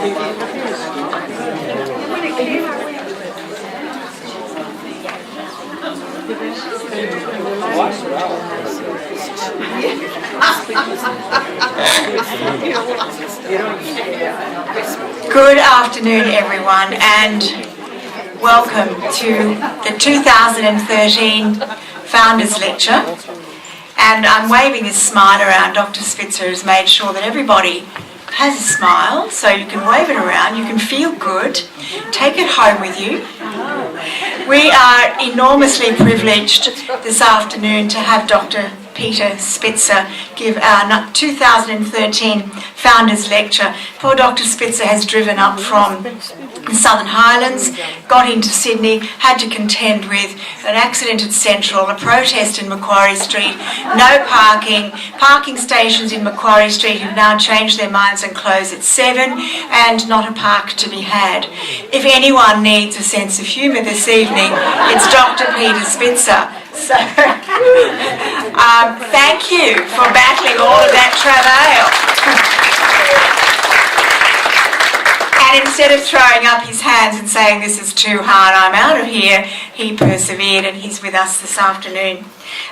Good afternoon, everyone, and welcome to the 2013 Founders Lecture. And I'm waving this smile around. Dr. Spitzer has made sure that everybody has a smile, so you can wave it around, you can feel good, take it home with you. We are enormously privileged this afternoon to have Dr. Peter Spitzer give our 2013 Founders Lecture. Poor Dr. Spitzer has driven up from the Southern Highlands, got into Sydney, had to contend with an accident at Central, a protest in Macquarie Street, no parking stations in Macquarie Street have now changed their minds and close at 7, and not a park to be had. If anyone needs a sense of humour this evening, it's Dr. Peter Spitzer. So, thank you for battling all of that travail. And instead of throwing up his hands and saying, "This is too hard, I'm out of here," he persevered, and he's with us this afternoon.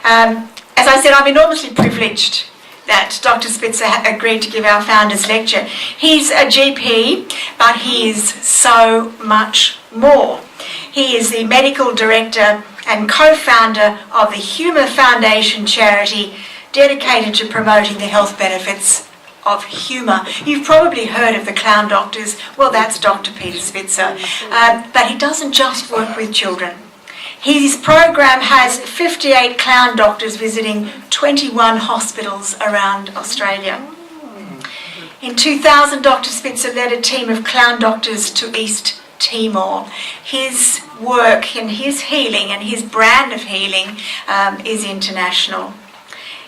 As I said, I'm enormously privileged that Dr. Spitzer agreed to give our Founders Lecture. He's a GP, but he is so much more. He is the Medical Director and co-founder of the Humour Foundation charity dedicated to promoting the health benefits of humour. You've probably heard of the clown doctors. Well, that's Dr. Peter Spitzer. But he doesn't just work with children. His program has 58 clown doctors visiting 21 hospitals around Australia. In 2000, Dr. Spitzer led a team of clown doctors to East Timor. His work and his healing and his brand of healing is international.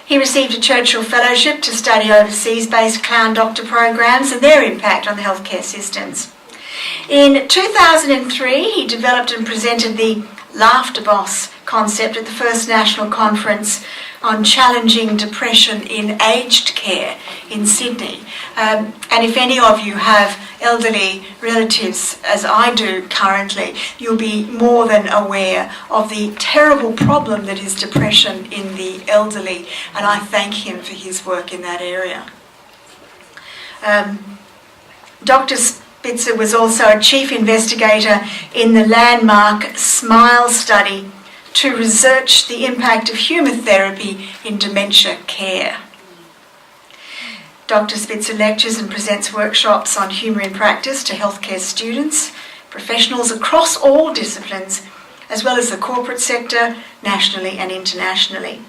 He received a Churchill Fellowship to study overseas-based clown doctor programs and their impact on the healthcare systems. In 2003, he developed and presented the Laughter Boss concept at the first National Conference on Challenging Depression in Aged Care in Sydney. And if any of you have elderly relatives, as I do currently, you'll be more than aware of the terrible problem that is depression in the elderly, and I thank him for his work in that area. Dr. Spitzer was also a chief investigator in the landmark SMILE study to research the impact of humour therapy in dementia care. Dr. Spitzer lectures and presents workshops on humour in practice to healthcare students, professionals across all disciplines, as well as the corporate sector, nationally and internationally.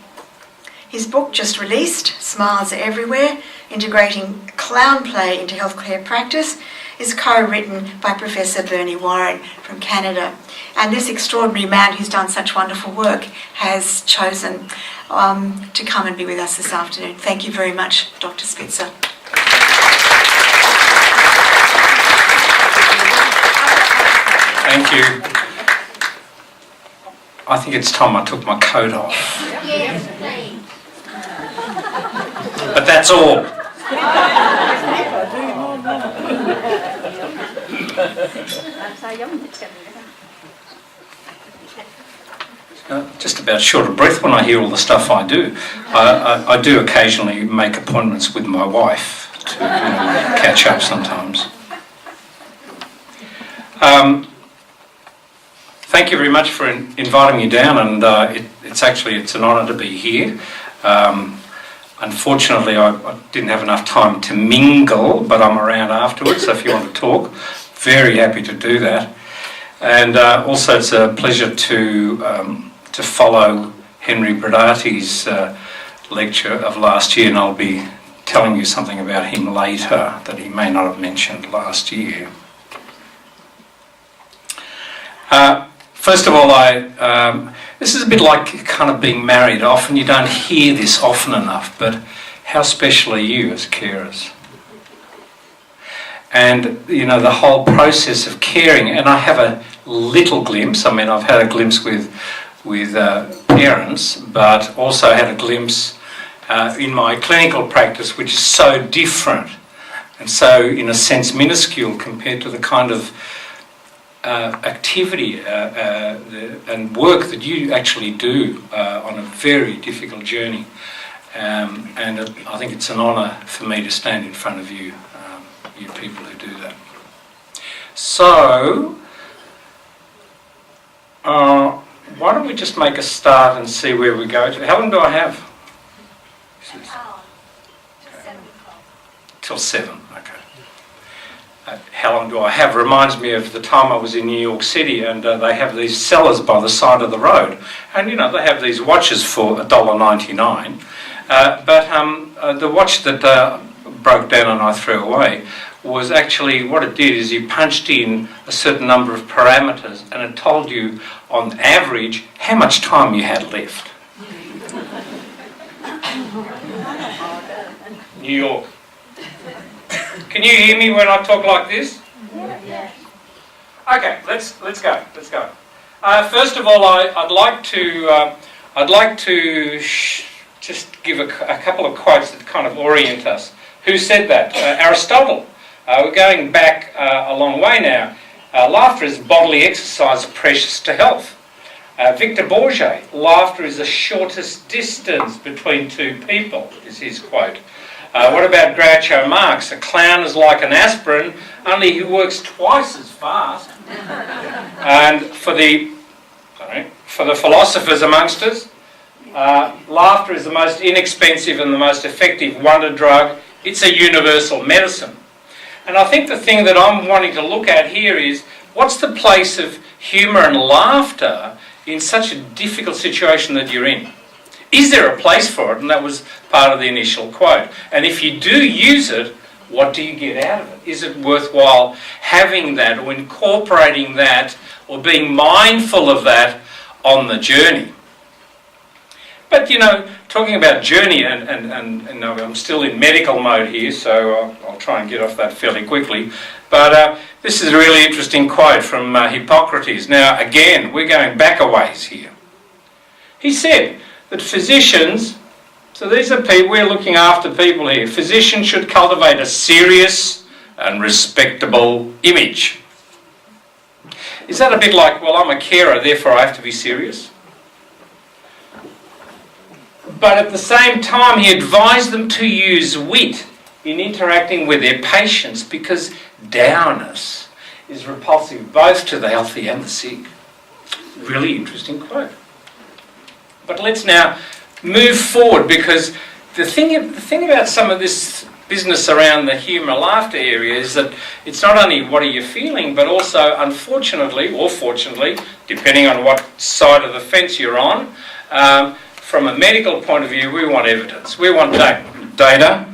His book, just released, Smiles Are Everywhere, Integrating Clown Play into Healthcare Practice, is co-written by Professor Bernie Warren from Canada. And this extraordinary man who's done such wonderful work has chosen to come and be with us this afternoon. Thank you very much, Dr. Spitzer. Thank you. I think it's time I took my coat off. Yes, please. But that's all. Just about short of breath when I hear all the stuff I do. I do occasionally make appointments with my wife to catch up sometimes. Thank you very much for inviting me down, and it's an honour to be here. Unfortunately, I didn't have enough time to mingle, but I'm around afterwards, so if you want to talk, very happy to do that. And also it's a pleasure to follow Henry Brodati's lecture of last year, and I'll be telling you something about him later that he may not have mentioned last year. First of all, this is a bit like kind of being married. Often you don't hear this often enough, but how special are you as carers? And, the whole process of caring, and I have a little glimpse, I've had a glimpse with parents, but also had a glimpse in my clinical practice, which is so different and so in a sense minuscule compared to the kind of activity and work that you actually do on a very difficult journey. And I think it's an honour for me to stand in front of you, you people who do that. So, why don't we just make a start and see where we go to? How long do I have? Till 7, okay. How long do I have? Reminds me of the time I was in New York City, and they have these sellers by the side of the road, and you know they have these watches for $1.99. But the watch that broke down and I threw away was actually, what it did is you punched in a certain number of parameters and it told you on average how much time you had left. New York. Can you hear me when I talk like this? Yeah. Okay, let's go. First of all, I'd like to just give a couple of quotes that kind of orient us. Who said that? Aristotle. We're going back a long way now. Laughter is bodily exercise precious to health. Victor Bourget, laughter is the shortest distance between two people, is his quote. What about Groucho Marx? A clown is like an aspirin, only he works twice as fast. And for the philosophers amongst us, laughter is the most inexpensive and the most effective wonder drug. It's a universal medicine. And I think the thing that I'm wanting to look at here is, what's the place of humour and laughter in such a difficult situation that you're in? Is there a place for it? And that was part of the initial quote. And if you do use it, what do you get out of it? Is it worthwhile having that or incorporating that or being mindful of that on the journey? But, you know, talking about journey, and I'm still in medical mode here, so I'll try and get off that fairly quickly. But this is a really interesting quote from Hippocrates. Now, again, we're going back a ways here. He said that physicians, so these are people, we're looking after people here, physicians should cultivate a serious and respectable image. Is that a bit like, well, I'm a carer, therefore I have to be serious? But at the same time, he advised them to use wit in interacting with their patients because dourness is repulsive both to the healthy and the sick. Really interesting quote. But let's now move forward, because the thing about some of this business around the humour laughter area is that it's not only what are you feeling, but also, unfortunately, or fortunately, depending on what side of the fence you're on, from a medical point of view, we want evidence. We want data.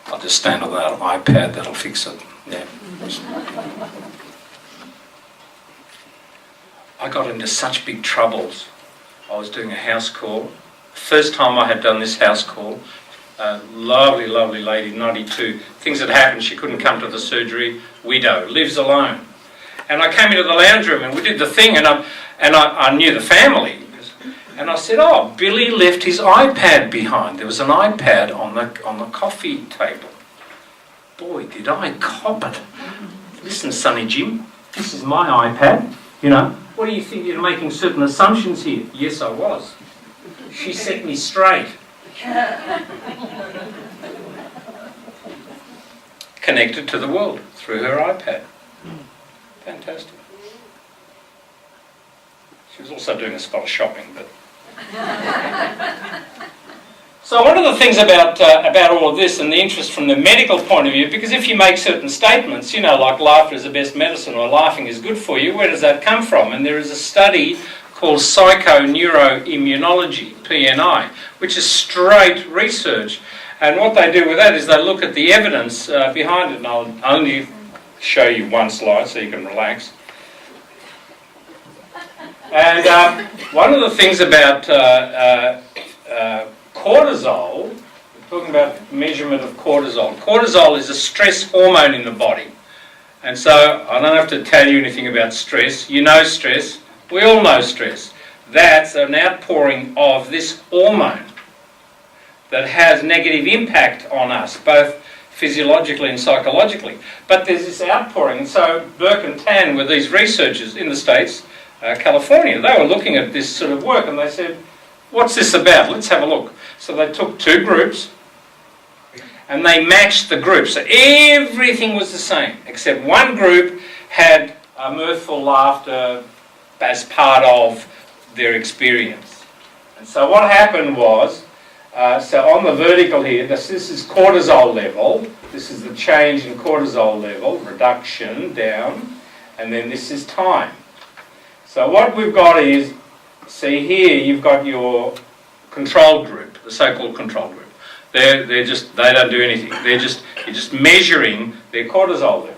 I'll just stand on that iPad, that'll fix it. Yeah. I got into such big troubles. I was doing a house call. First time I had done this house call. Lovely, lovely lady, 92. Things had happened, she couldn't come to the surgery. Widow, lives alone. And I came into the lounge room and we did the thing, and I knew the family. And I said, oh, Billy left his iPad behind. There was an iPad on the coffee table. Boy, did I cop it. Listen, Sonny Jim, this is my iPad. You know, what do you think? You're making certain assumptions here. Yes, I was. She set me straight. Connected to the world through her iPad. Fantastic. She was also doing a spot of shopping, but... So one of the things about all of this and the interest from the medical point of view, because if you make certain statements, you know, like laughter is the best medicine or laughing is good for you, where does that come from? And there is a study called psychoneuroimmunology, PNI, which is straight research. And what they do with that is they look at the evidence behind it, and I'll only show you one slide so you can relax. And one of the things about cortisol, we're talking about measurement of cortisol. Cortisol is a stress hormone in the body. And so I don't have to tell you anything about stress. You know stress. We all know stress. That's an outpouring of this hormone. that has negative impact on us, both physiologically and psychologically. But there's this outpouring. And so Burke and Tan were these researchers in the States, California. They were looking at this sort of work and they said, what's this about? Let's have a look. So they took two groups and they matched the groups. So everything was the same, except one group had mirthful laughter as part of their experience. And so what happened was, so on the vertical here, this is cortisol level. This is the change in cortisol level, reduction down, and then this is time. So what we've got is, see here, you've got your control group, the so-called control group. They don't do anything. You're just measuring their cortisol levels.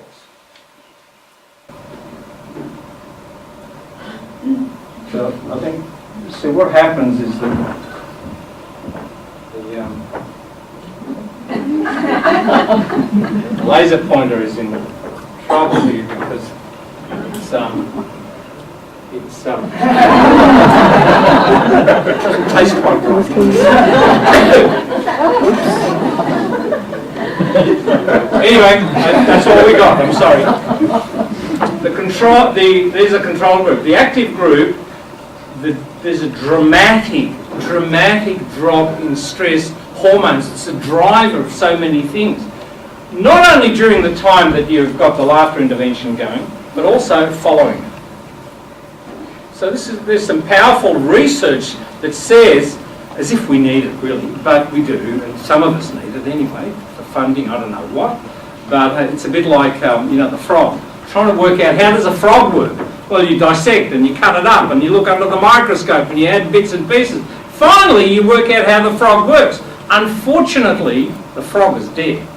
So I think, see what happens is that the laser pointer is in trouble here because it doesn't taste quite good. Anyway, that's all we got. I'm sorry. These are control group. The active group, there's a dramatic drop in stress hormones. It's a driver of so many things. Not only during the time that you've got the laughter intervention going, but also following it. So there's some powerful research that says, as if we need it really, but we do, and some of us need it anyway, the funding, I don't know what, but it's a bit like, the frog. Trying to work out how does a frog work? Well, you dissect and you cut it up and you look under the microscope and you add bits and pieces. Finally, you work out how the frog works. Unfortunately, the frog is dead.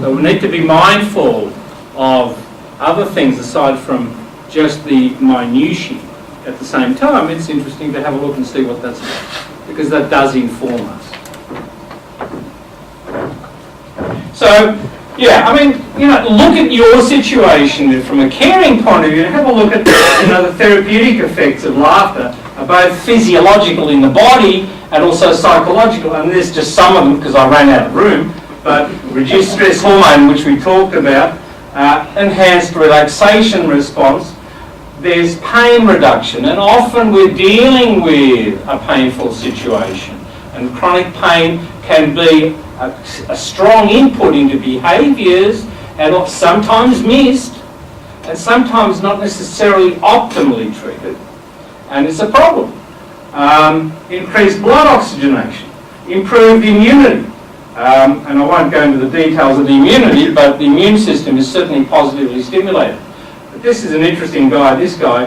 So we need to be mindful of other things aside from just the minutiae. At the same time, it's interesting to have a look and see what that's about, because that does inform us. So, yeah, I mean, look at your situation from a caring point of view and have a look at, the therapeutic effects of laughter are both physiological in the body and also psychological. And there's just some of them because I ran out of room. But reduced stress hormone, which we talked about, enhanced relaxation response. There's pain reduction, and often we're dealing with a painful situation. And chronic pain can be a strong input into behaviours, and sometimes missed, and sometimes not necessarily optimally treated. And it's a problem. Increased blood oxygenation, improved immunity. And I won't go into the details of the immunity, but the immune system is certainly positively stimulated. But this is an interesting guy. This guy,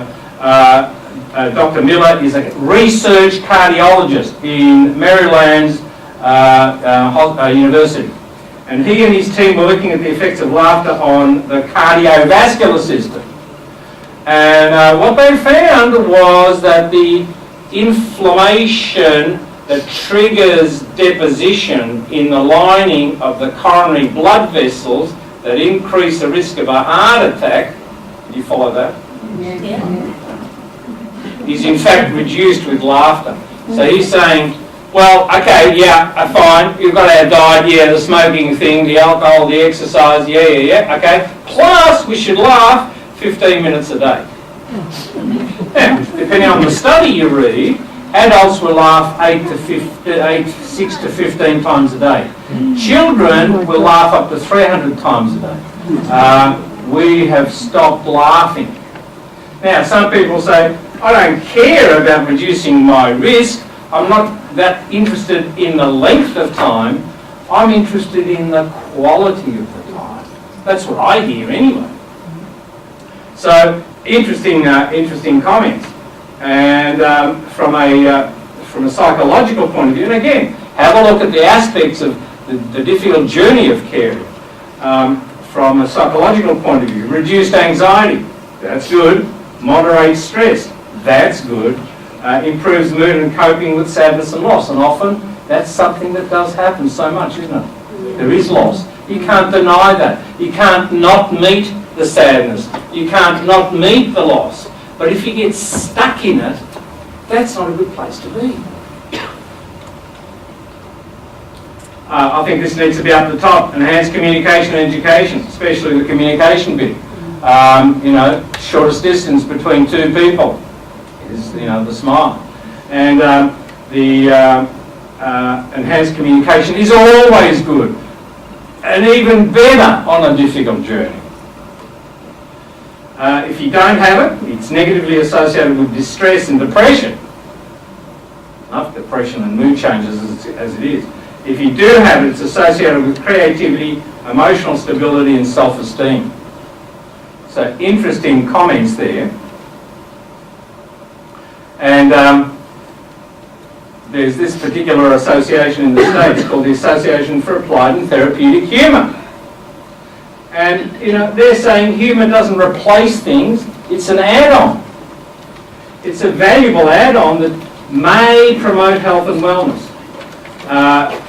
Dr. Miller, is a research cardiologist in Maryland's university. And he and his team were looking at the effects of laughter on the cardiovascular system. And what they found was that the inflammation that triggers deposition in the lining of the coronary blood vessels that increase the risk of a heart attack, do you follow that? Yeah. Is in fact reduced with laughter. So he's saying, well, okay, yeah, fine, you've got our diet, yeah, the smoking thing, the alcohol, the exercise, yeah, okay. Plus, we should laugh 15 minutes a day. Now, depending on the study you read, adults will laugh 6 to 15 times a day. Children will laugh up to 300 times a day. We have stopped laughing. Now, some people say, I don't care about reducing my risk. I'm not that interested in the length of time. I'm interested in the quality of the time. That's what I hear anyway. So, interesting comments. And from a psychological point of view, and again, have a look at the aspects of the difficult journey of caring. From a psychological point of view, reduced anxiety, that's good. Moderates stress, that's good. Improves mood and coping with sadness and loss. And often, that's something that does happen so much, isn't it? There is loss. You can't deny that. You can't not meet the sadness. You can't not meet the loss. But if you get stuck in it, that's not a good place to be. I think this needs to be up the top. Enhanced communication and education, especially the communication bit. You know, shortest distance between two people is, you know, the smile. And the enhanced communication is always good, and even better on a difficult journey. If you don't have it, it's negatively associated with distress and depression. Enough depression and mood changes as it is. If you do have it, it's associated with creativity, emotional stability and self-esteem. So interesting comments there. And there's this particular association in the States called the Association for Applied and Therapeutic Humour. And, you know, they're saying humour doesn't replace things, it's an add-on. It's a valuable add-on that may promote health and wellness.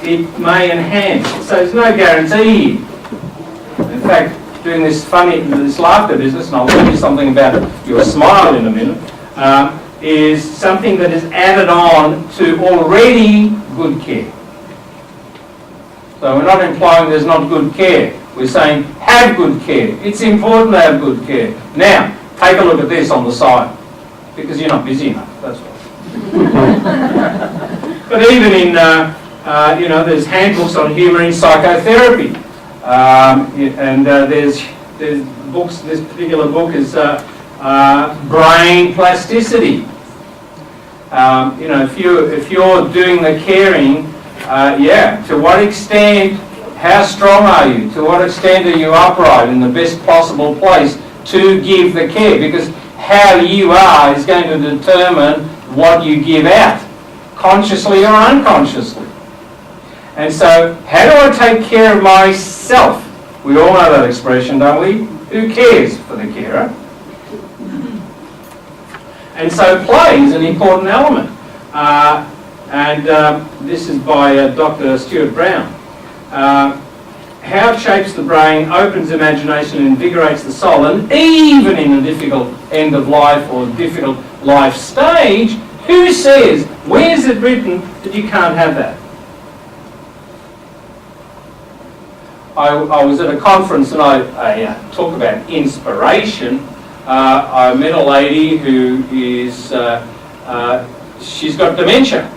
It may enhance. So there's no guarantee. In fact, doing this laughter business, and I'll tell you something about your smile in a minute, is something that is added on to already good care. So we're not implying there's not good care. We're saying have good care. It's important to have good care. Now, take a look at this on the side, because you're not busy enough, that's why. But even in, you know, there's handbooks on humour in psychotherapy. There's books, this particular book is brain plasticity. You know, if you're doing the caring, yeah, to what extent, how strong are you? To what extent are you upright in the best possible place to give the care? Because how you are is going to determine what you give out, consciously or unconsciously. And so, how do I take care of myself? We all know that expression, don't we? Who cares for the carer? And so play is an important element. This is by Dr. Stuart Brown. How it shapes the brain, opens imagination, and invigorates the soul. And even in a difficult end of life or difficult life stage, who says, where's it written that you can't have that? I was at a conference and I talk about inspiration. I met a lady who is, she's got dementia.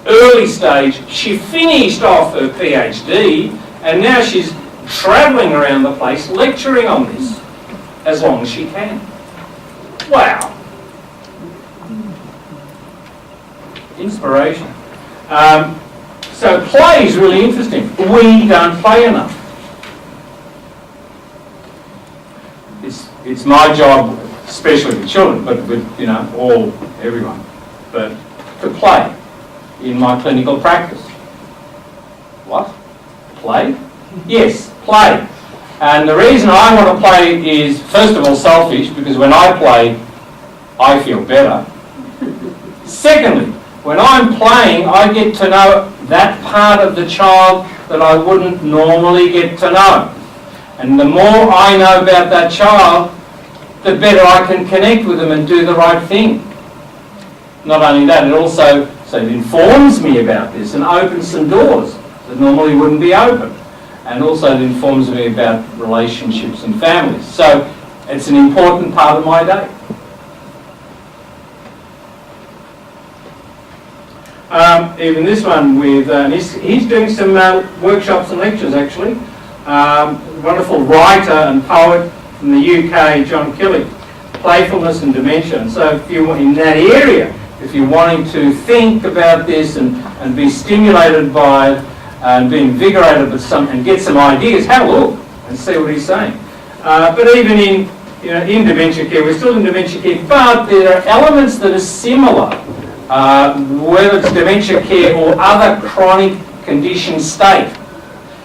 Early stage, she finished off her PhD and now she's travelling around the place lecturing on this as long as she can. Wow. Inspiration. So play is really interesting. We don't play enough. It's my job, especially with children, but with, you know, everyone, but to play in my clinical practice. What? Play? Yes, play. And the reason I want to play is, first of all, selfish, because when I play, I feel better. Secondly, when I'm playing, I get to know that part of the child that I wouldn't normally get to know. And the more I know about that child, the better I can connect with them and do the right thing. Not only that, it also it informs me about this and opens some doors that normally wouldn't be open. And also it informs me about relationships and families. So it's an important part of my day. Even this one with, he's doing some workshops and lectures actually. Wonderful writer and poet from the UK, John Kelly, playfulness and dementia. And so if you're in that area, if you're wanting to think about this and be stimulated by it and be invigorated with and get some ideas, have a look and see what he's saying. But even in dementia care, we're still in dementia care, but there are elements that are similar, whether it's dementia care or other chronic condition state,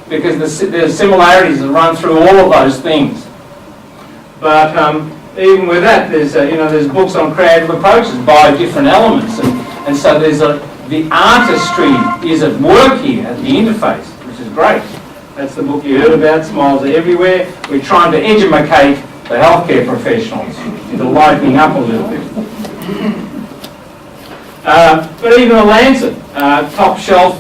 because there's similarities that run through all of those things. But even with that, there's books on creative approaches by different elements, and so the artistry is at work here at the interface, which is great. That's the book you heard about, Smiles Are Everywhere. We're trying to educate the healthcare professionals into lightening up a little bit. But even the Lancet, top shelf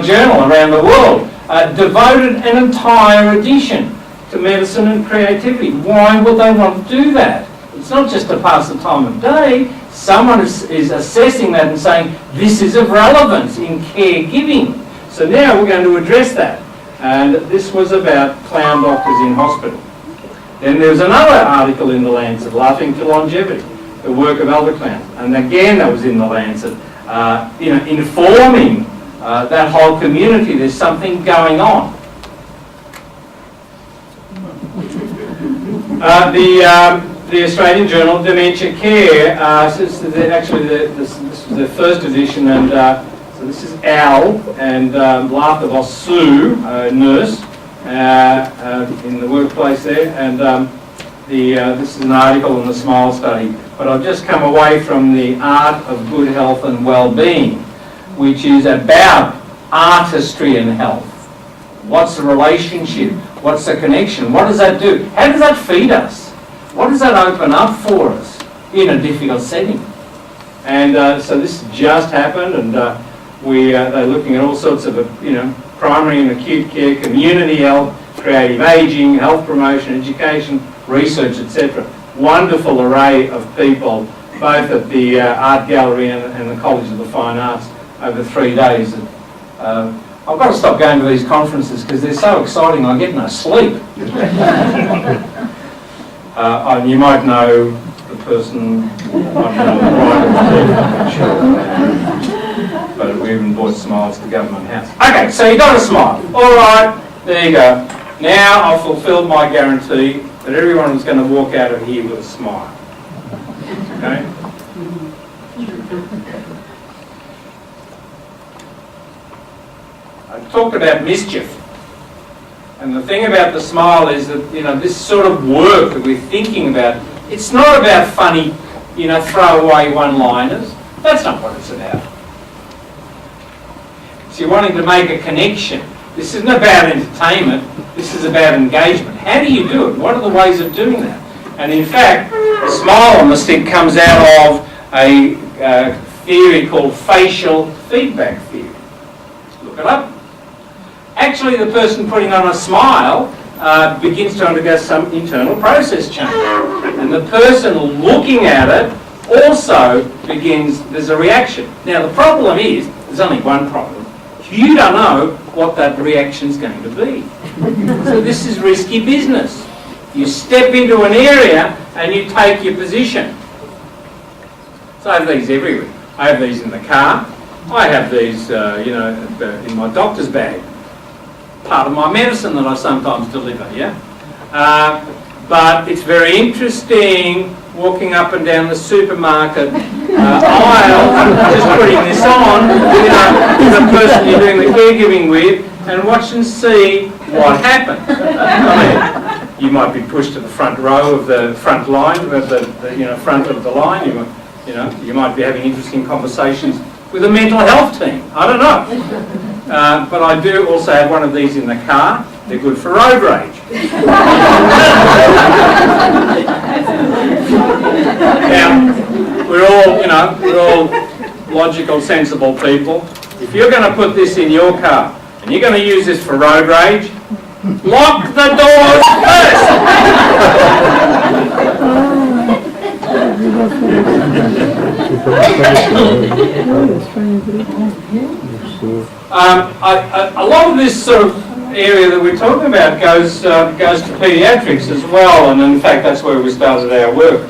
journal around the world, devoted an entire edition to medicine and creativity. Why would they want to do that? It's not just to pass the time of day. Someone is assessing that and saying, this is of relevance in caregiving. So now we're going to address that. And this was about clown doctors in hospital. Then there was another article in the Lancet, Laughing to Longevity, the work of elder clowns. And again, that was in the Lancet, informing that whole community there's something going on. The Australian Journal of Dementia Care, this was the first edition, and so this is Al and Lathavos Sue, nurse, in the workplace there, and this is an article on the SMILE study. But I've just come away from the Art of Good Health and Wellbeing, which is about artistry and health. What's the relationship? What's the connection? What does that do? How does that feed us? What does that open up for us in a difficult setting? And so this just happened, and they're looking at all sorts of primary and acute care, community health, creative ageing, health promotion, education, research, etc. Wonderful array of people, both at the Art Gallery and the College of the Fine Arts over 3 days. I've got to stop going to these conferences because they're so exciting I get no sleep. You might know the person, but we even bought smiles to Government House. Okay, so you got a smile. All right, there you go. Now I've fulfilled my guarantee that everyone was going to walk out of here with a smile. Okay? I talked about mischief. And the thing about the smile is that, this sort of work that we're thinking about, it's not about funny, throwaway one-liners. That's not what it's about. So you're wanting to make a connection. This isn't about entertainment. This is about engagement. How do you do it? What are the ways of doing that? And in fact, the smile on the stick comes out of a theory called facial feedback theory. Look it up. Actually, the person putting on a smile begins to undergo some internal process change. And the person looking at it also there's a reaction. Now, the problem is, there's only one problem. You don't know what that reaction's going to be. So this is risky business. You step into an area and you take your position. So I have these everywhere. I have these in the car. I have these, in my doctor's bag. Part of my medicine that I sometimes deliver, yeah? But it's very interesting walking up and down the supermarket aisle, just putting this on, with a person you're doing the caregiving with, and watch and see what happens. I mean, you might be pushed to the front row of the front line, of the front of the line. You might be having interesting conversations with a mental health team. I don't know. But I do also have one of these in the car. They're good for road rage. Now, we're all logical, sensible people. If you're going to put this in your car and you're going to use this for road rage, lock the doors first. A lot of this sort of area that we're talking about goes to paediatrics as well, and in fact that's where we started our work.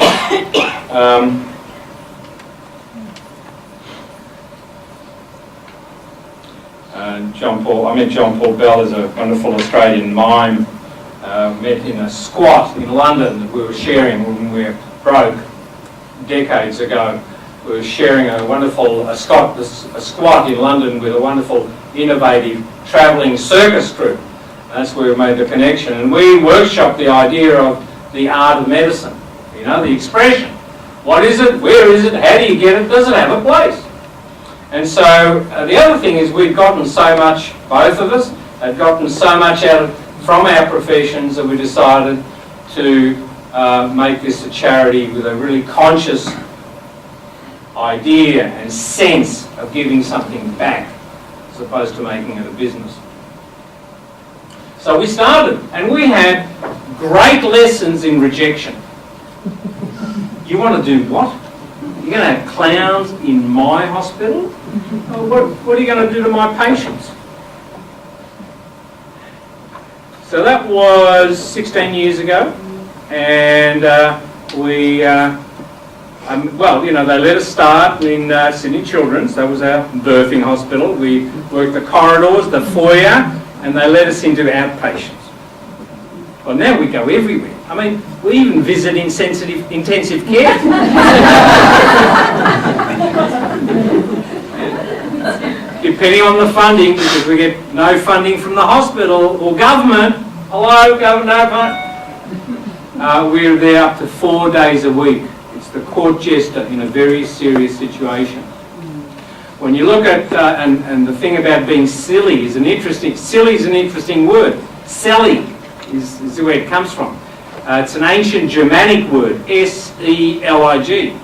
I met John Paul Bell as a wonderful Australian mime. Met in a squat in London that we were sharing when we were broke decades ago. We were sharing a squat in London with a wonderful, innovative, travelling circus troupe. That's where we made the connection. And we workshopped the idea of the art of medicine, the expression. What is it? Where is it? How do you get it? Does it have a place? And so the other thing is we've gotten so much, both of us, had gotten so much from our professions that we decided to make this a charity with a really conscious idea and sense of giving something back as opposed to making it a business. So we started, and we had great lessons in rejection. You want to do what? You're going to have clowns in my hospital? What are you going to do to my patients? So that was 16 years ago, and well, you know, they let us start in Sydney Children's. That was our birthing hospital. We worked the corridors, the foyer, and they let us into outpatients. Well, now we go everywhere. I mean, we even visit intensive care. Depending on the funding, because we get no funding from the hospital or government. Hello, government. We're there up to 4 days a week. It's the court jester in a very serious situation. When you look at, and the thing about being silly is silly is an interesting word. Selig is where it comes from. It's an ancient Germanic word, S-E-L-I-G.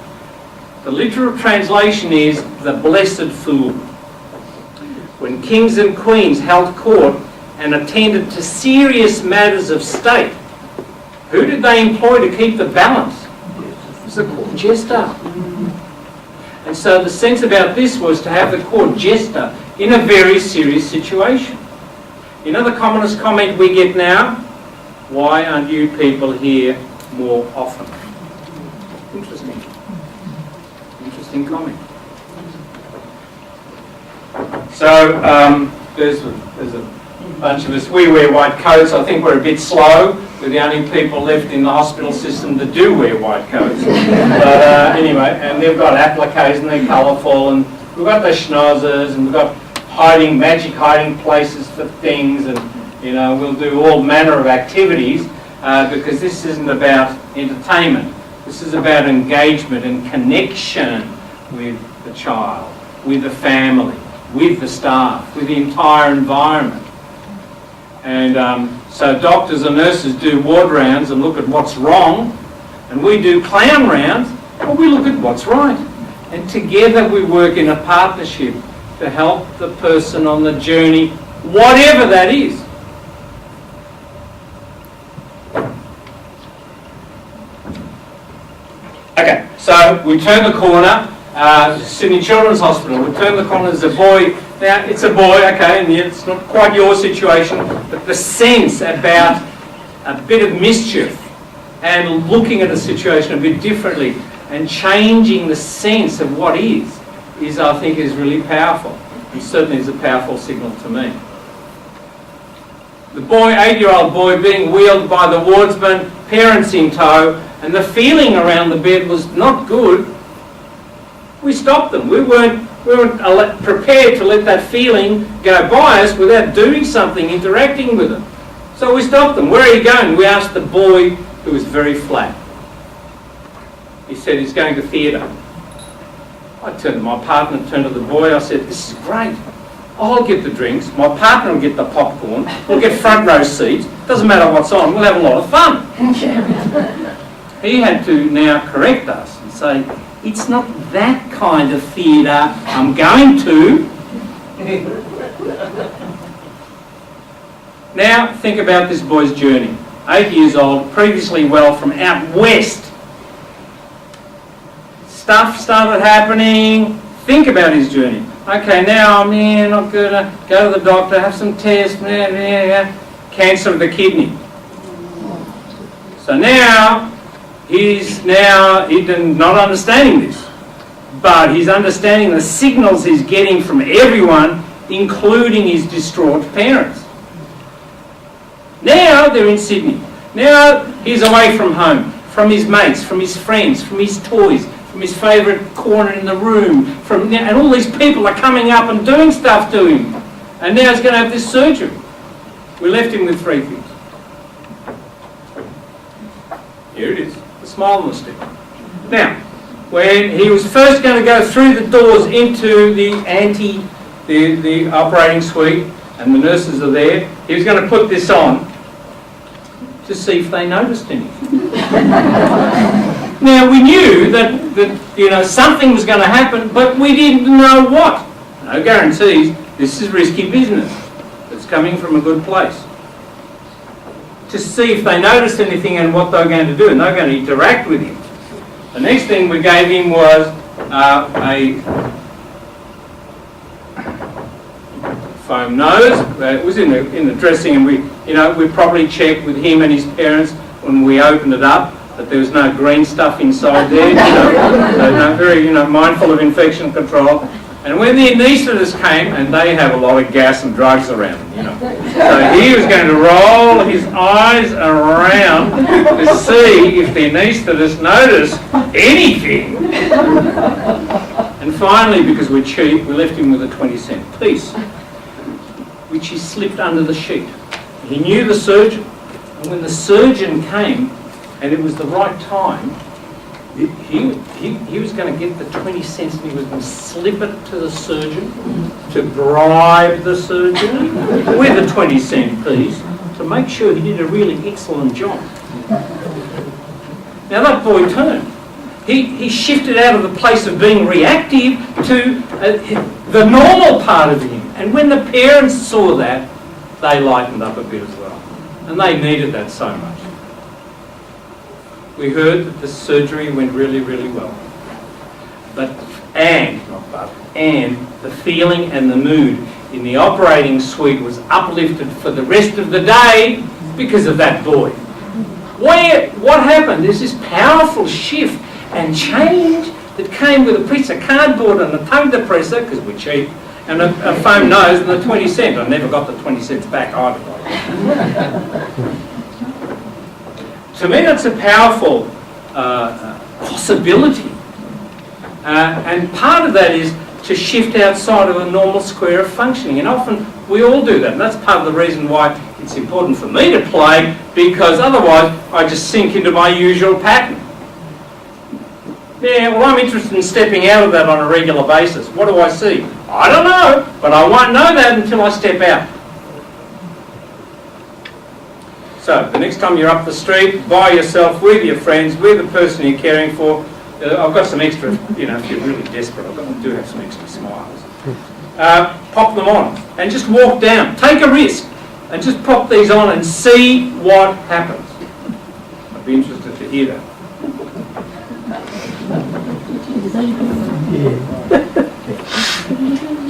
The literal translation is the blessed fool. When kings and queens held court and attended to serious matters of state, who did they employ to keep the balance? It was the court jester. And so the sense about this was to have the court jester in a very serious situation. You know the commonest comment we get now? Why aren't you people here more often? Interesting. Interesting comment. So there's a bunch of us. We wear white coats. I think we're a bit slow. We're the only people left in the hospital system that do wear white coats. But anyway, and they've got appliques and they're colourful, and we've got the schnozzers, and we've got magic hiding places for things, and you know, we'll do all manner of activities because this isn't about entertainment. This is about engagement and connection with the child, with the family, with the staff, with the entire environment. And so doctors and nurses do ward rounds and look at what's wrong, and we do clown rounds, and we look at what's right. And together we work in a partnership to help the person on the journey, whatever that is. Okay, so we turn the corner, Sydney Children's Hospital, we turn the corner, there's a boy. Now, it's a boy, okay, and it's not quite your situation, but the sense about a bit of mischief and looking at a situation a bit differently and changing the sense of what is I think, is really powerful. And certainly is a powerful signal to me. The boy, 8-year-old boy, being wheeled by the wardsman, parents in tow, and the feeling around the bed was not good. We stopped them. We weren't prepared to let that feeling go by us without doing something, interacting with them. So we stopped them. Where are you going? We asked the boy, who was very flat. He said he's going to theatre. My partner turned to the boy. I said, this is great. I'll get the drinks. My partner will get the popcorn. We'll get front row seats. Doesn't matter what's on. We'll have a lot of fun. He had to now correct us and say, it's not that kind of theatre I'm going to. Now, think about this boy's journey. 8 years old, previously well from out west. Stuff started happening. Think about his journey. Okay, now I'm here, not going to go to the doctor, have some tests, cancer of the kidney. So now, he's not understanding this, but he's understanding the signals he's getting from everyone, including his distraught parents. Now they're in Sydney. Now he's away from home, from his mates, from his friends, from his toys, from his favourite corner in the room, and all these people are coming up and doing stuff to him. And now he's going to have this surgery. We left him with 3 things. Here it is. Smile on the stick. Now, when he was first going to go through the doors into the operating suite, and the nurses are there, he was going to put this on to see if they noticed anything. Now we knew that something was going to happen, but we didn't know what. No guarantees. This is risky business. It's coming from a good place. To see if they noticed anything and what they were going to do, and they were going to interact with him. The next thing we gave him was a foam nose. It was in the dressing, and we probably checked with him and his parents when we opened it up that there was no green stuff inside there. So very mindful of infection control. And when the anaesthetists came, and they have a lot of gas and drugs around them, so he was going to roll his eyes around to see if the anaesthetist noticed anything. And finally, because we're cheap, we left him with a 20-cent piece, which he slipped under the sheet. He knew the surgeon, and when the surgeon came, and it was the right time, he was going to get the 20 cents and he was going to slip it to the surgeon to bribe the surgeon with a 20-cent piece to make sure he did a really excellent job. Now that boy turned. He shifted out of the place of being reactive to the normal part of him. And when the parents saw that, they lightened up a bit as well. And they needed that so much. We heard that the surgery went really, really well. And the feeling and the mood in the operating suite was uplifted for the rest of the day because of that boy. What happened? There's this powerful shift and change that came with a piece of cardboard and a tongue depressor, because we're cheap, and a foam nose and a 20 cent. I never got the 20 cents back either. To me, that's a powerful possibility. And part of that is to shift outside of a normal square of functioning. And often we all do that. And that's part of the reason why it's important for me to play, because otherwise I just sink into my usual pattern. Yeah, well, I'm interested in stepping out of that on a regular basis. What do I see? I don't know, but I won't know that until I step out. So, the next time you're up the street, by yourself, with your friends, with the person you're caring for, I've got some extra, if you're really desperate, I do have some extra smiles. Pop them on and just walk down. Take a risk and just pop these on and see what happens. I'd be interested to hear that.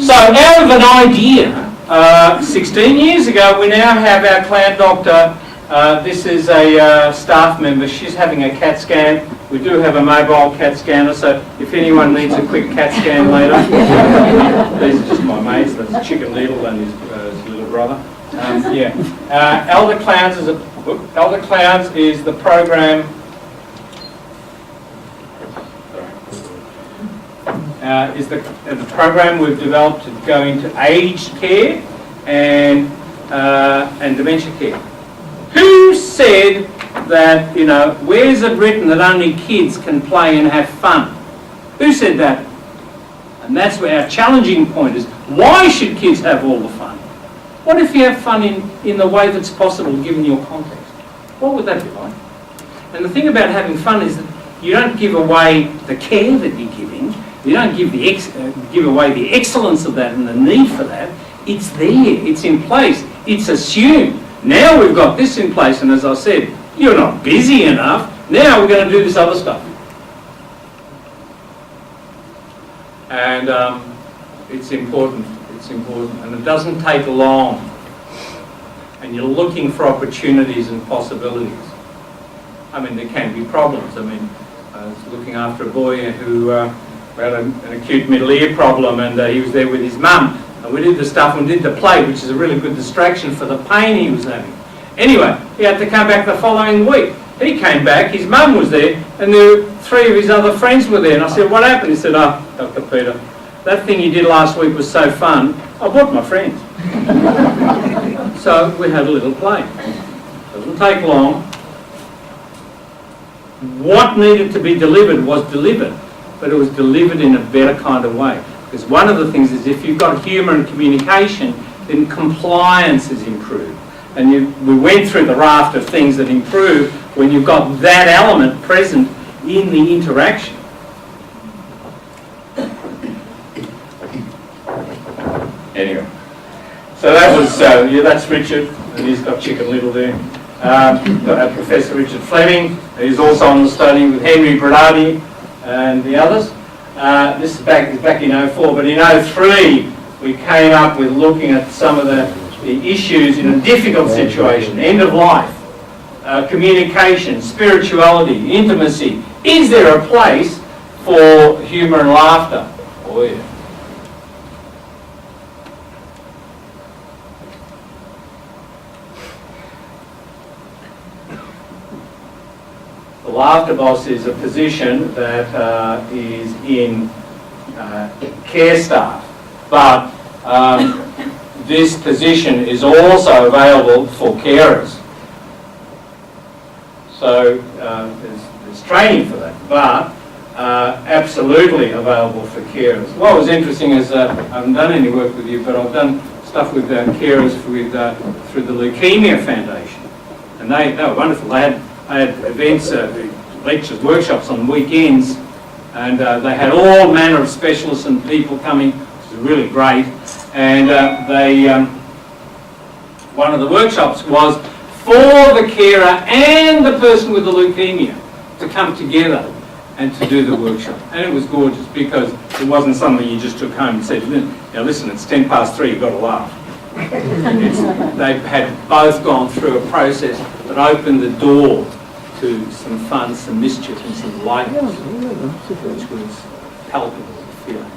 So, out of an idea, 16 years ago, we now have our clan doctor. This is a staff member. She's having a CAT scan. We do have a mobile CAT scanner, so if anyone needs a quick CAT scan later, these are just my mates. That's Chicken Little and his little brother. Elder Clowns is the program. Is the program we've developed to go into aged care and dementia care. Who said that, where's it written that only kids can play and have fun? Who said that? And that's where our challenging point is. Why should kids have all the fun? What if you have fun in the way that's possible given your context? What would that be like? And the thing about having fun is that you don't give away the care that you're giving. You don't give away the excellence of that and the need for that. It's there. It's in place. It's assumed. Now we've got this in place, and as I said, you're not busy enough. Now we're going to do this other stuff. And it's important. It's important. And it doesn't take long. And you're looking for opportunities and possibilities. I mean, there can be problems. I mean, I was looking after a boy who had an acute middle ear problem, and he was there with his mum. And we did the stuff and did the play, which is a really good distraction for the pain he was having. Anyway, he had to come back the following week. He came back, his mum was there, and three of his other friends were there. And I said, what happened? He said, Dr. Peter, that thing you did last week was so fun, I brought my friends. So we had a little play. Doesn't take long. What needed to be delivered was delivered, but it was delivered in a better kind of way. Because one of the things is if you've got humour and communication, then compliance is improved. And we went through the raft of things that improve when you've got that element present in the interaction. Anyway, so that was, yeah, that's Richard, and he's got Chicken Little there. Professor Richard Fleming, he's also on the study with Henry Bradati and the others. This is back in 04, but in 03 we came up with looking at some of the issues in a difficult situation, end of life, communication, spirituality, intimacy. Is there a place for humour and laughter? Oh yeah. The laughter boss is a position that is in care staff, but this position is also available for carers. So there's training for that, but absolutely available for carers. What was interesting is I haven't done any work with you, but I've done stuff with carers through the Leukemia Foundation, and they were wonderful. They had events, lectures, workshops on weekends, and they had all manner of specialists and people coming, which was really great. And one of the workshops was for the carer and the person with the leukemia to come together and to do the workshop. And it was gorgeous because it wasn't something you just took home and said, now listen, it's 3:10, you've got to laugh. They had both gone through a process that opened the door to some fun, some mischief and some lightness, which was palpable feeling.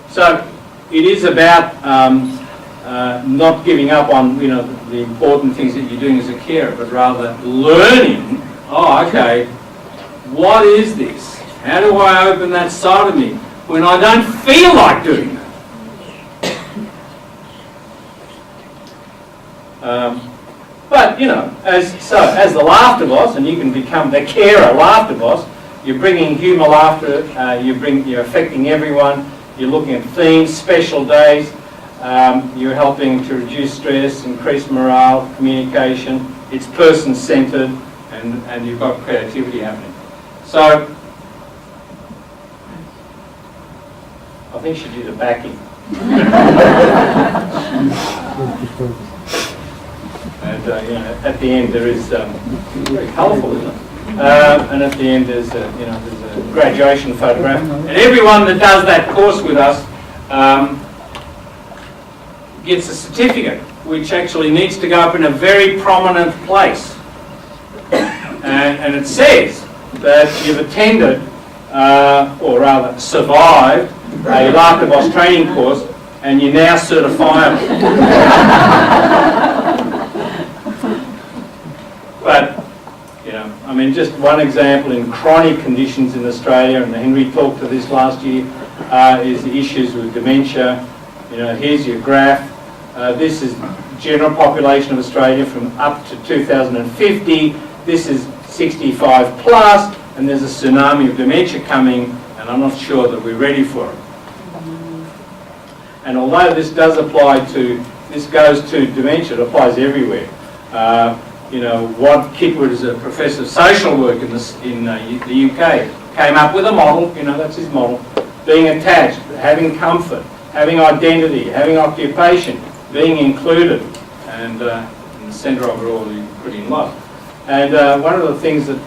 So it is about not giving up on the important things that you're doing as a carer, but rather learning, oh okay, what is this? How do I open that side of me when I don't feel like doing that? But as the laughter boss, and you can become the carer laughter boss, you're bringing humour, laughter, you're affecting everyone, you're looking at themes, special days, you're helping to reduce stress, increase morale, communication, it's person-centred, and you've got creativity happening. So, I think she did a backing. And at the end there is very colourful, isn't it? And at the end there's a graduation photograph. And everyone that does that course with us gets a certificate, which actually needs to go up in a very prominent place. And it says that you've attended, or rather survived, a Laughter Boss training course, and you're now certifiable. But, I mean, just one example in chronic conditions in Australia, and Henry talked to this last year, is the issues with dementia. Here's your graph. This is general population of Australia from up to 2050. This is 65 plus, and there's a tsunami of dementia coming, and I'm not sure that we're ready for it. And although this does apply to, this goes to dementia, it applies everywhere. What Kitwood is a professor of social work in the UK, came up with a model, that's his model, being attached, having comfort, having identity, having occupation, being included, and in the centre of it all, you're pretty in love. And one of the things is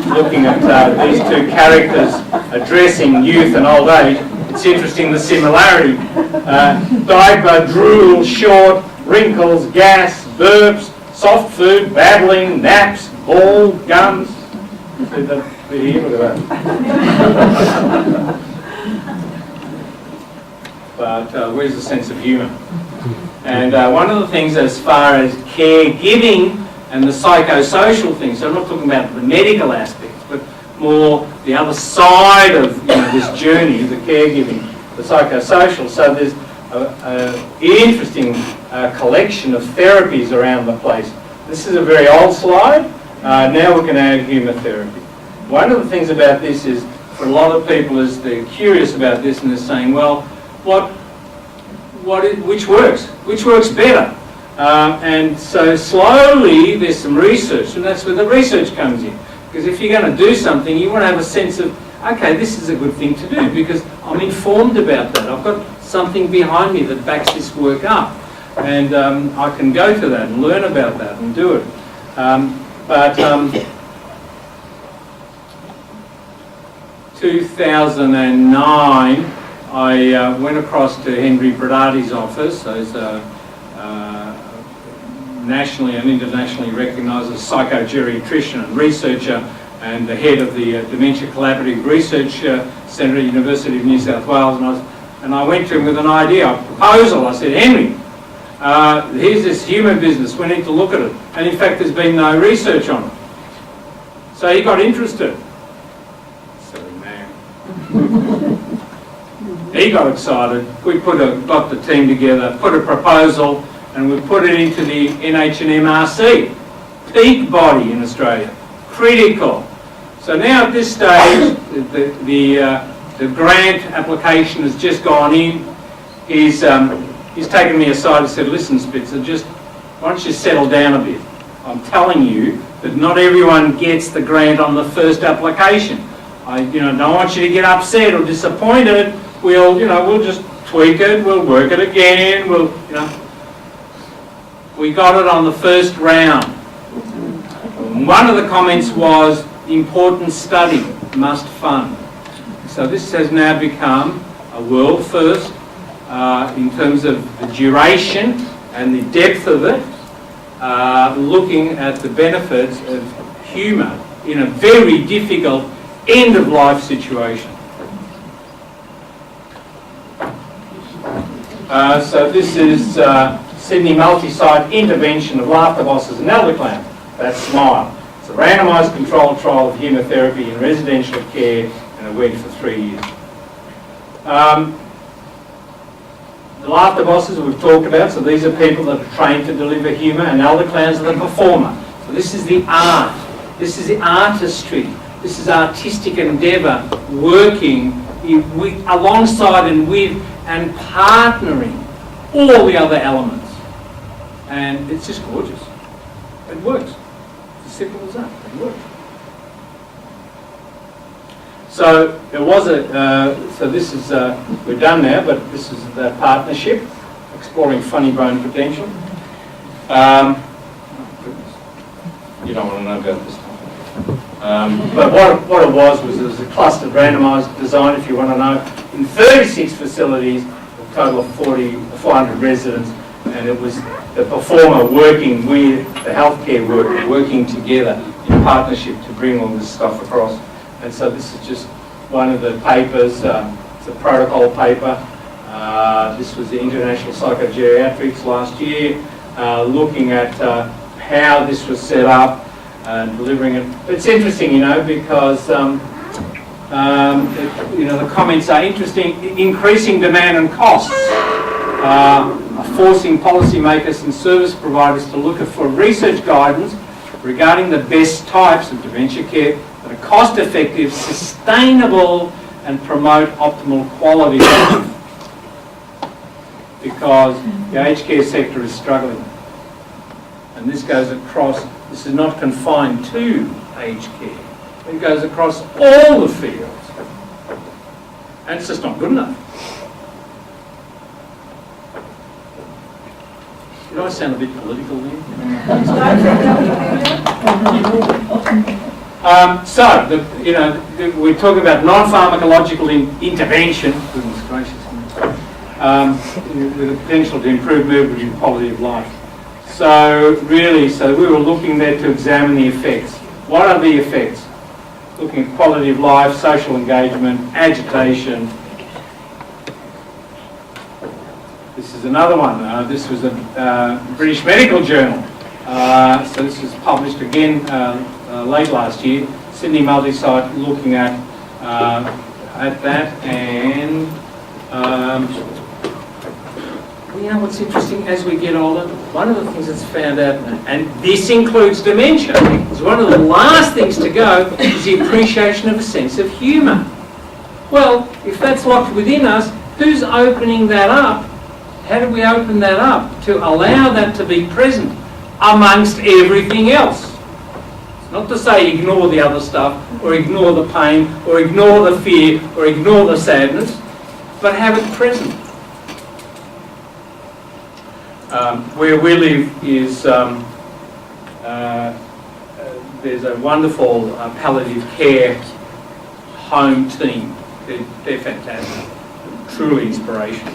looking at these two characters addressing youth and old age. It's interesting, the similarity. Diaper, drool, short, wrinkles, gas, burps, soft food, babbling, naps, ball, guns. See that here? Look at that. But where's the sense of humour? And one of the things as far as caregiving and the psychosocial things, so I'm not talking about the medical aspects, but more the other side of this journey, the caregiving, the psychosocial. So there's an interesting collection of therapies around the place. This is a very old slide. Now we can add humour therapy. One of the things about this is, for a lot of people, is they're curious about this and they're saying, well, which works? Which works better? And so slowly there's some research, and that's where the research comes in. Because if you're going to do something, you want to have a sense of, okay, this is a good thing to do because I'm informed about that. I've got something behind me that backs this work up. And I can go to that and learn about that and do it. But 2009, I went across to Henry Bradati's office. So he's nationally and internationally recognised as psychogeriatrician and researcher and the head of the Dementia Collaborative Research Centre at the University of New South Wales. And I went to him with an idea, a proposal. I said, Henry, here's this humour business, we need to look at it. And in fact, there's been no research on it. So he got interested. Silly man. He got excited. We got the team together, put a proposal, and we put it into the NHMRC, peak body in Australia, critical. So now at this stage, the grant application has just gone in. He's taken me aside and said, listen, Spitzer, why don't you settle down a bit? I'm telling you that not everyone gets the grant on the first application. I don't want you to get upset or disappointed. We'll just tweak it, we'll work it again, We got it on the first round. One of the comments was, important study, must fund. So this has now become a world first in terms of the duration and the depth of it, looking at the benefits of humour in a very difficult end-of-life situation. So this is Sydney multi-site intervention of laughter bosses and elder clowns. That's SMILE. It's a randomised controlled trial of humour therapy in residential care, and it went for 3 years. The laughter bosses we've talked about, so these are people that are trained to deliver humour, and elder clowns are the performer. So this is the art, this is the artistry, this is artistic endeavour, working alongside and with and partnering all the other elements. And it's just gorgeous. It works. It's as simple as that. It works. So there was so this is, we're done now, but this is the partnership, exploring funny bone potential. You don't want to know about this stuff. But what it was it was a clustered randomised design, if you want to know, in 36 facilities, a total of 400 residents, and it was the performer working with the healthcare worker, working together in partnership to bring all this stuff across. And so this is just one of the papers, it's a protocol paper. This was the International Psychogeriatrics last year, looking at how this was set up and delivering it. But it's interesting, because the comments are interesting. Increasing demand and costs are forcing policymakers and service providers to look for research guidance regarding the best types of dementia care that are cost-effective, sustainable, and promote optimal quality of life. Because the aged care sector is struggling. And this goes across, this is not confined to aged care. It goes across all the fields. And it's just not good enough. Did I sound a bit political there? We're talking about non-pharmacological intervention, goodness gracious, with the potential to improve mood and quality of life. So we were looking there to examine the effects. What are the effects? Looking at quality of life, social engagement, agitation. This is another one. This was a British Medical Journal. So this was published again late last year. Sydney multi-site looking at that, and what's interesting as we get older, one of the things that's found out, and this includes dementia, is one of the last things to go is the appreciation of a sense of humour. Well, if that's locked within us, who's opening that up? How do we open that up to allow that to be present amongst everything else? Not to say ignore the other stuff, or ignore the pain, or ignore the fear, or ignore the sadness, but have it present. Where we live is, there's a wonderful palliative care home team. They're fantastic, truly inspirational.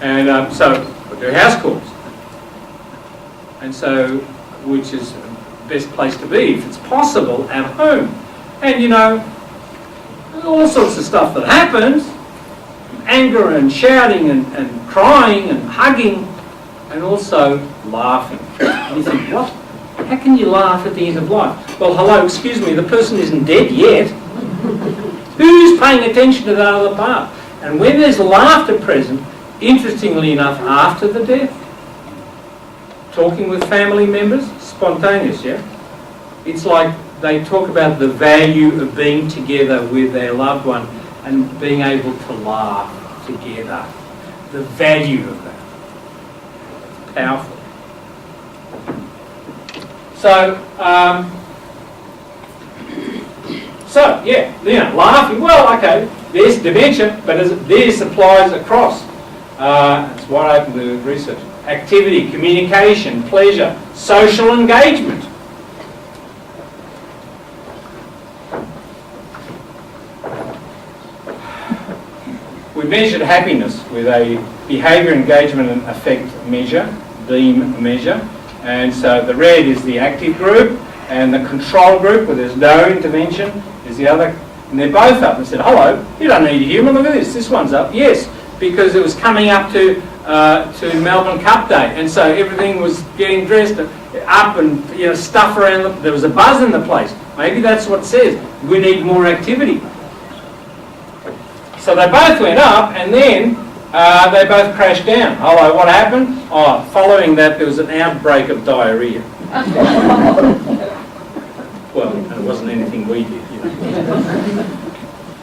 And so we do house calls. And so, which is the best place to be, if it's possible, at home. And you know, there's all sorts of stuff that happens, anger and shouting and crying and hugging, and also laughing. And you think, what? How can you laugh at the end of life? Well, hello, excuse me, the person isn't dead yet. Who's paying attention to that other part? And when there's laughter present, interestingly enough, after the death, talking with family members, spontaneous, yeah? It's like they talk about the value of being together with their loved one and being able to laugh together. The value of that. It's powerful. So, yeah, you know, laughing, well, okay, there's dementia, but this applies across. That's what I opened the research. Activity, communication, pleasure, social engagement. We measured happiness with a behaviour engagement and affect measure, BEAM measure. And so the red is the active group, and the control group, where there's no intervention, is the other. And they're both up and said, hello, you don't need a humour, look at this one's up. Yes, because it was coming up to Melbourne Cup Day, and so everything was getting dressed up and, you know, stuff around. There was a buzz in the place. Maybe that's what it says. We need more activity. So they both went up, and then they both crashed down. Hello, what happened? Oh, following that there was an outbreak of diarrhoea. Well, and it wasn't anything we did, you know.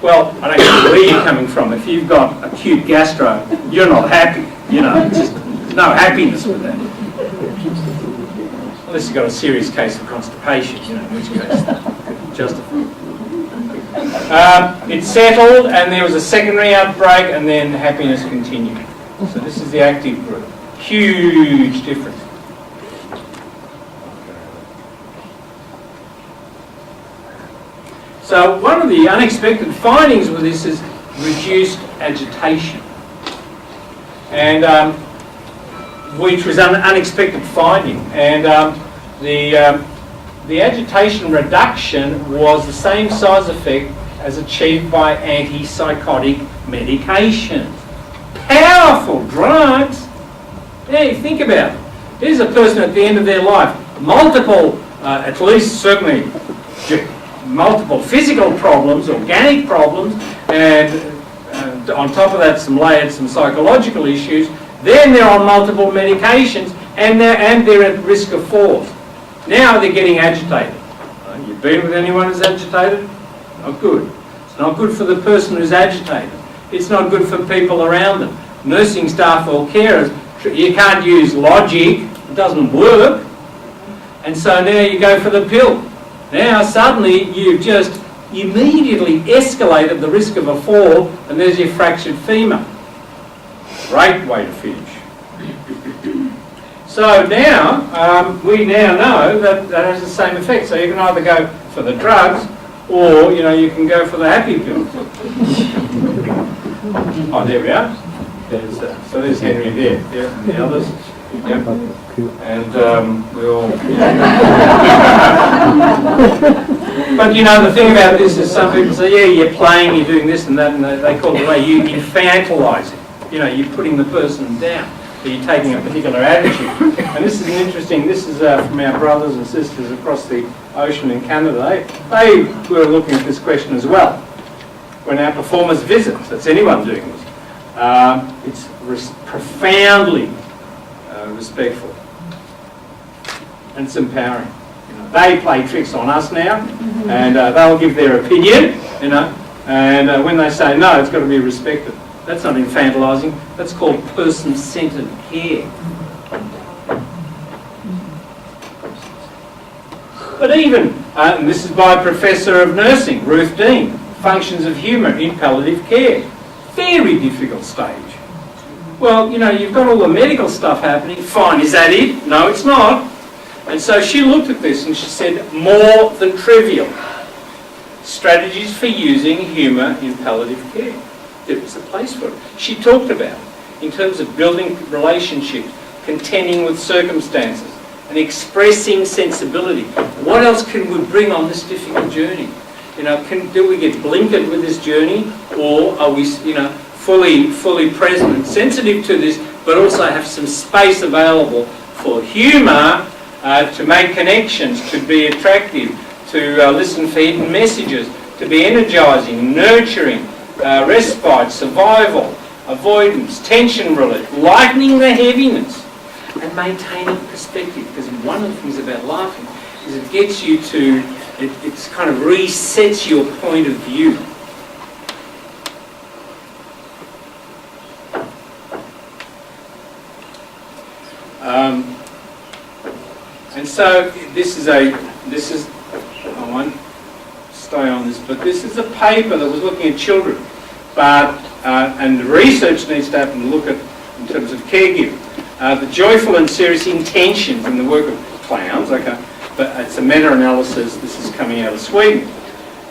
Well, I don't know where you're coming from. If you've got acute gastro, you're not happy, you know. Just, there's no happiness with that. Unless you've got a serious case of constipation, you know, in which case, justify. It settled, and there was a secondary outbreak, and then happiness continued. So this is the active group. Huge difference. So one of the unexpected findings with this is reduced agitation, and which was an unexpected finding. And the agitation reduction was the same size effect as achieved by antipsychotic medication. Powerful drugs. Yeah, you think about it. Here's a person at the end of their life, multiple, at least certainly multiple physical problems, organic problems, and on top of that layered some psychological issues. Then they're on multiple medications, and they're at risk of falls. Now they're getting agitated. You've been with anyone who's agitated? Not good. It's not good for the person who's agitated. It's not good for people around them. Nursing staff or carers, you can't use logic. It doesn't work. And so now you go for the pill. Now suddenly you've just immediately escalated the risk of a fall, and there's your fractured femur. Great way to finish. So now, we now know that that has the same effect. So you can either go for the drugs, or, you know, you can go for the happy pills. Oh, there we are. So there's Henry there. Yeah, the others. Yep. And we all... But, you know, the thing about this is some people say, yeah, you're playing, you're doing this and that, and they call it the way you infantilise it. You know, you're putting the person down. So you're taking a particular attitude. And this is interesting, this is from our brothers and sisters across the ocean in Canada. They were looking at this question as well. When our performers visit, so it's anyone doing this, it's profoundly respectful. And it's empowering. You know, they play tricks on us now, and they'll give their opinion, you know, and when they say no, it's got to be respected. That's not infantilising. That's called person-centred care. But even, and this is by Professor of Nursing, Ruth Dean, functions of humour in palliative care. Very difficult stage. Well, you know, you've got all the medical stuff happening. Fine, is that it? No, it's not. And so she looked at this and she said, more than trivial. Strategies for using humour in palliative care. There was a place for it. She talked about it in terms of building relationships, contending with circumstances, and expressing sensibility. What else can we bring on this difficult journey? You know, do we get blinkered with this journey, or are we, you know, fully present and sensitive to this, but also have some space available for humour to make connections, to be attractive, to listen for hidden messages, to be energising, nurturing, respite, survival, avoidance, tension relief, lightening the heaviness, and maintaining perspective. Because one of the things about laughing is it gets you to, it kind of resets your point of view. And so this is, I won't stay on this, but this is a paper that was looking at children, but and the research needs to happen to look at in terms of caregiving. The joyful and serious intentions in the work of clowns, okay, but it's a meta-analysis. This is coming out of Sweden.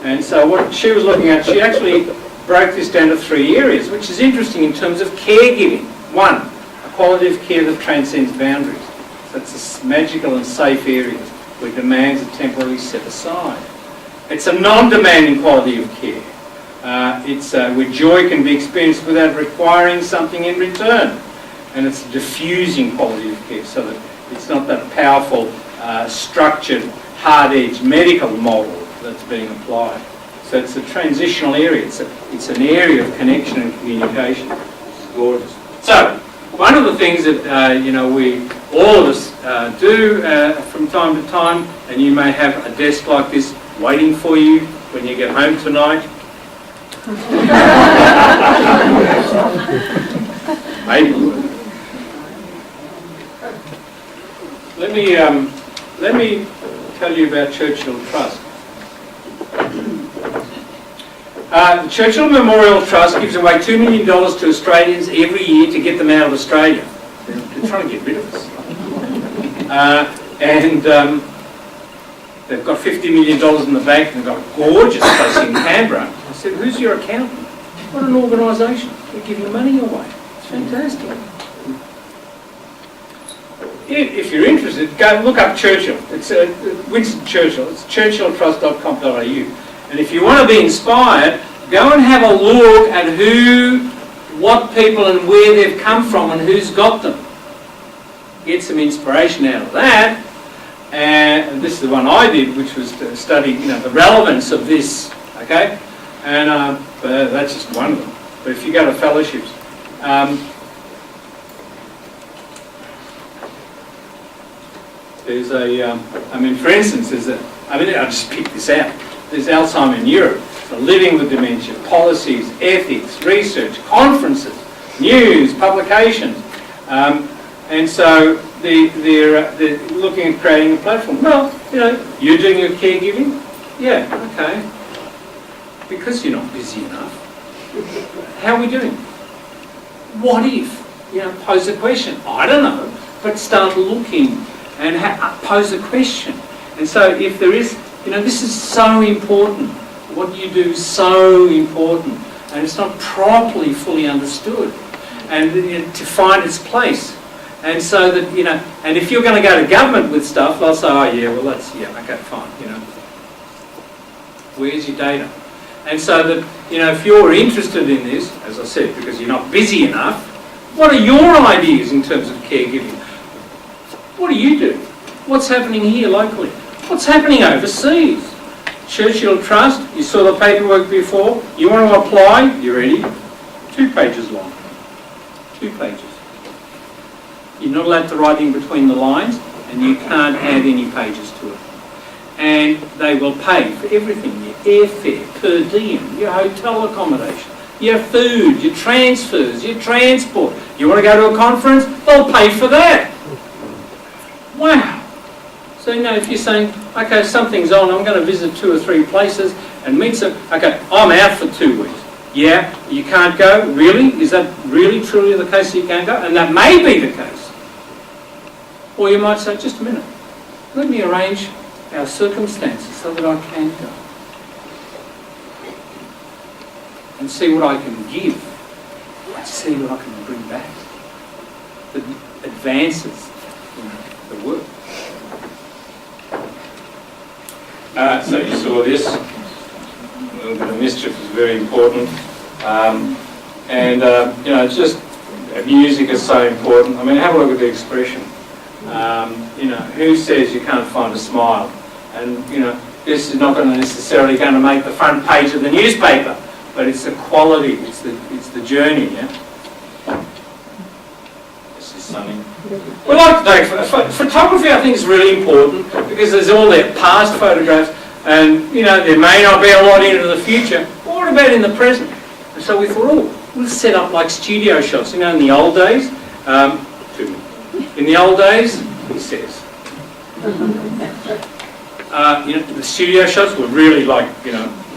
And so what she was looking at, she actually broke this down to 3 areas, which is interesting in terms of caregiving. 1, a quality of care that transcends boundaries. That's a magical and safe area where demands are temporarily set aside. It's a non-demanding quality of care. It's where joy can be experienced without requiring something in return. And it's a diffusing quality of care, so that it's not that powerful, structured, hard-edged medical model that's being applied. So it's a transitional area. It's an area of connection and communication. It's gorgeous. So one of the things that you know, all of us do from time to time, and you may have a desk like this waiting for you when you get home tonight. Maybe. Let me tell you about Churchill Trust. The Churchill Memorial Trust gives away $2 million to Australians every year to get them out of Australia. They're trying to get rid of us. They've got $50 million in the bank and they've got a gorgeous place in Canberra. I said, who's your accountant? What an organisation. They're giving money away. It's fantastic. If you're interested, go look up Churchill. It's Winston Churchill. It's churchilltrust.com.au. And if you want to be inspired, go and have a look at what people and where they've come from and who's got them. Get some inspiration out of that. And this is the one I did, which was to study, you know, the relevance of this. Okay, and that's just one of them. But if you go to fellowships. There's I mean, for instance, I'll just pick this out. There's Alzheimer's in Europe, so living with dementia, policies, ethics, research, conferences, news, publications. And so they're looking at creating a platform. Well, you know, you're doing your caregiving? Yeah, okay. Because you're not busy enough. How are we doing? What if? You know, pose a question. I don't know, but start looking and pose a question. And so if there is, you know, this is so important. What you do is so important. And it's not properly fully understood. And to find its place. And so that, you know, and if you're going to go to government with stuff, they'll say, oh yeah, well that's, yeah, okay, fine, you know. Where's your data? And so that, you know, if you're interested in this, as I said, because you're not busy enough, what are your ideas in terms of caregiving? What do you do? What's happening here locally? What's happening overseas? Churchill Trust, you saw the paperwork before. You want to apply? You ready? 2 pages long. 2 pages. You're not allowed to write in between the lines, and you can't add any pages to it. And they will pay for everything, your airfare, per diem, your hotel accommodation. your food, your transfers, your transport. You want to go to a conference? They'll pay for that. Wow. So, if you're saying, okay, something's on, I'm going to visit 2 or 3 places and meet some, okay, I'm out for 2 weeks. Yeah, you can't go? Really? Is that really truly the case that you can't go? And that may be the case. Or you might say, just a minute, let me arrange our circumstances so that I can go. And see what I can give. And see what I can bring back. That advances the work. So you saw this. A little bit of mischief is very important. Just music is so important. I mean, have a look at the expression. Who says you can't find a smile? And, this is not necessarily going to make the front page of the newspaper, but it's the quality, it's the journey, yeah? This is sunny. We like to take photography. I think is really important because there's all their past photographs, and there may not be a lot into the future. But what about in the present? And so we thought, we'll set up like studio shots. In the old days, he says, the studio shots were really like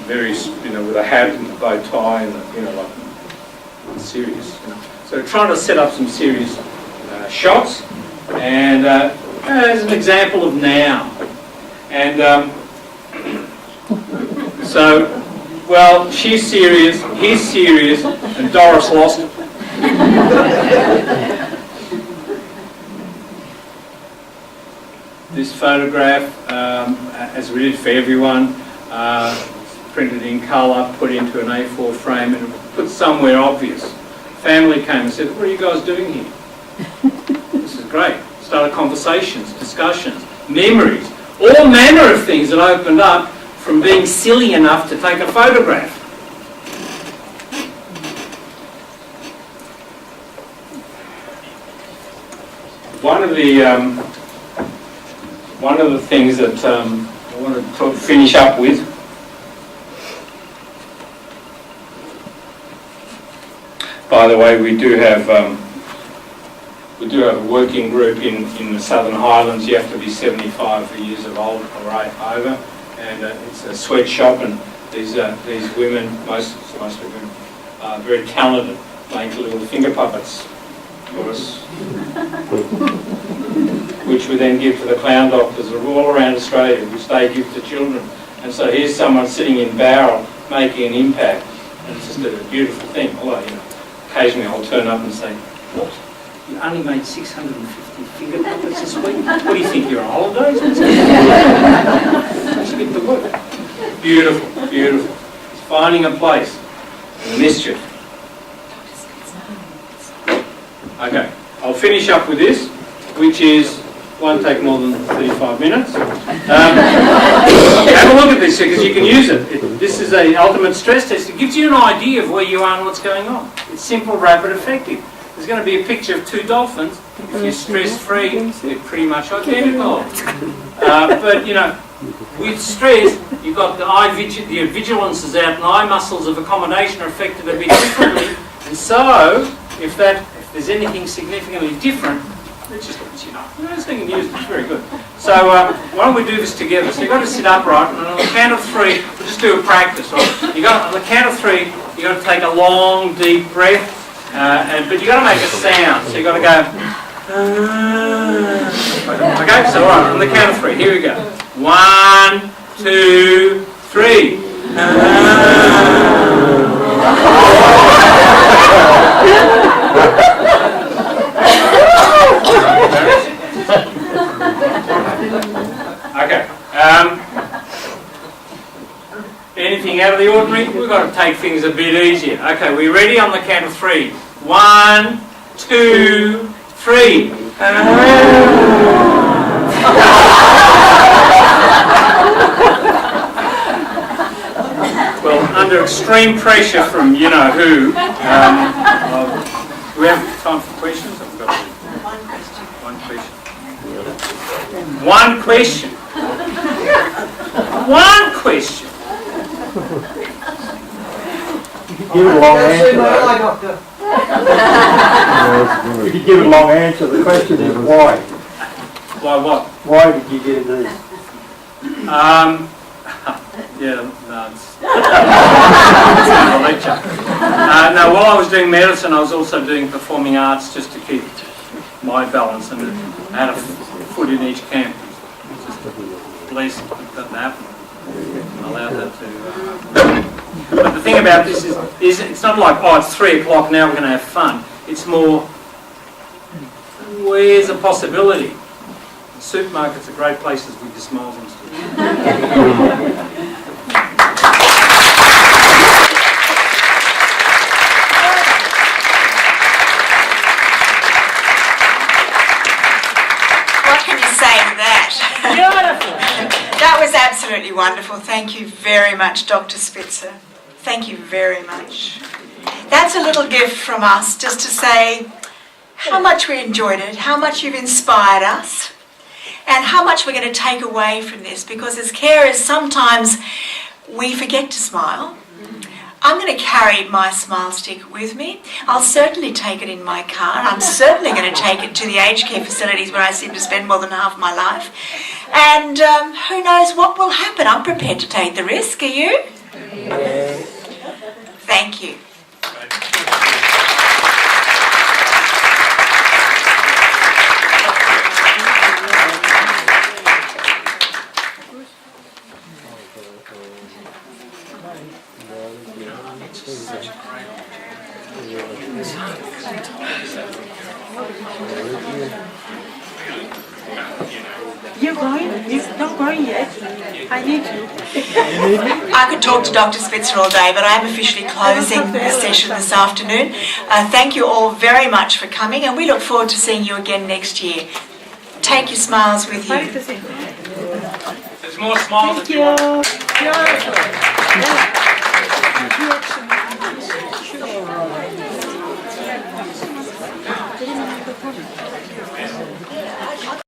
very with a hat and a bow tie and like serious. So trying to set up some serious shots, and as an example of now, and she's serious, he's serious, and Doris lost it. This photograph, as we did for everyone, printed in colour, put into an A4 frame, and put somewhere obvious. Family came and said, "What are you guys doing here?" This is great. Started conversations, discussions, memories, all manner of things that opened up from being silly enough to take a photograph. One of the things that I want to finish up with by the way, we do have a working group in the Southern Highlands. You have to be 75 years of old or over, and it's a sweatshop, and these women, most of them, are very talented, make little finger puppets for us, which we then give to the clown doctors all around Australia, which they give to children. And so here's someone sitting in barrel making an impact, and it's just a beautiful thing. Although, occasionally I'll turn up and say, "What? You only made 650 finger puppets this week? What do you think, you're on holidays?" Let's get to work. Beautiful, beautiful. It's finding a place in the mischief. Okay, I'll finish up with this, which won't take more than 35 minutes. Have a look at this because you can use it. This is an ultimate stress test. It gives you an idea of where you are and what's going on. It's simple, rapid, effective. There's going to be a picture of 2 dolphins. If you're stress-free, they're pretty much identical. But with stress, you've got the vigilance is out, and eye muscles of accommodation are affected a bit differently. And so, if there's anything significantly different, let's just let you know. This thing can use it, it's very good. So why don't we do this together? So you've got to sit upright, and on the count of 3, we'll just do a practice. Right? On the count of 3, you've got to take a long, deep breath, but you've got to make a sound. So you've got to go, okay, so all right, on the count of 3, here we go. 1, 2, 3. Okay. Anything out of the ordinary? We've got to take things a bit easier. Okay, we ready? On the count of 3. 1, 2, 3. Well, under extreme pressure from who, do we have time for questions? I've got one question. One question. One question. give it a long answer, though. If you give it a long answer, the question is why? Why what? Why did you get into this? Yeah, no, it's a lecture. No, while I was doing medicine, I was also doing performing arts just to keep my balance, and I had a foot in each camp. Just blessed that happened. Allowed that to. But the thing about this is it's not like, oh, it's 3 o'clock now, we're going to have fun. It's more, where's a possibility? Supermarkets are great places with your smiles on still. What can you say to that? Beautiful. That was absolutely wonderful. Thank you very much, Dr. Spitzer. Thank you very much. That's a little gift from us, just to say how much we enjoyed it, how much you've inspired us, and how much we're going to take away from this, because as carers sometimes we forget to smile. I'm going to carry my smile stick with me. I'll certainly take it in my car. I'm certainly going to take it to the aged care facilities where I seem to spend more than half my life. And who knows what will happen. I'm prepared to take the risk. Are you? Thank you. You're going? You're not going yet? I need you. I could talk to Dr. Spitzer all day, but I am officially closing the session this afternoon. Thank you all very much for coming, and we look forward to seeing you again next year. Take your smiles with you. There's more smiles if you want. Beautiful.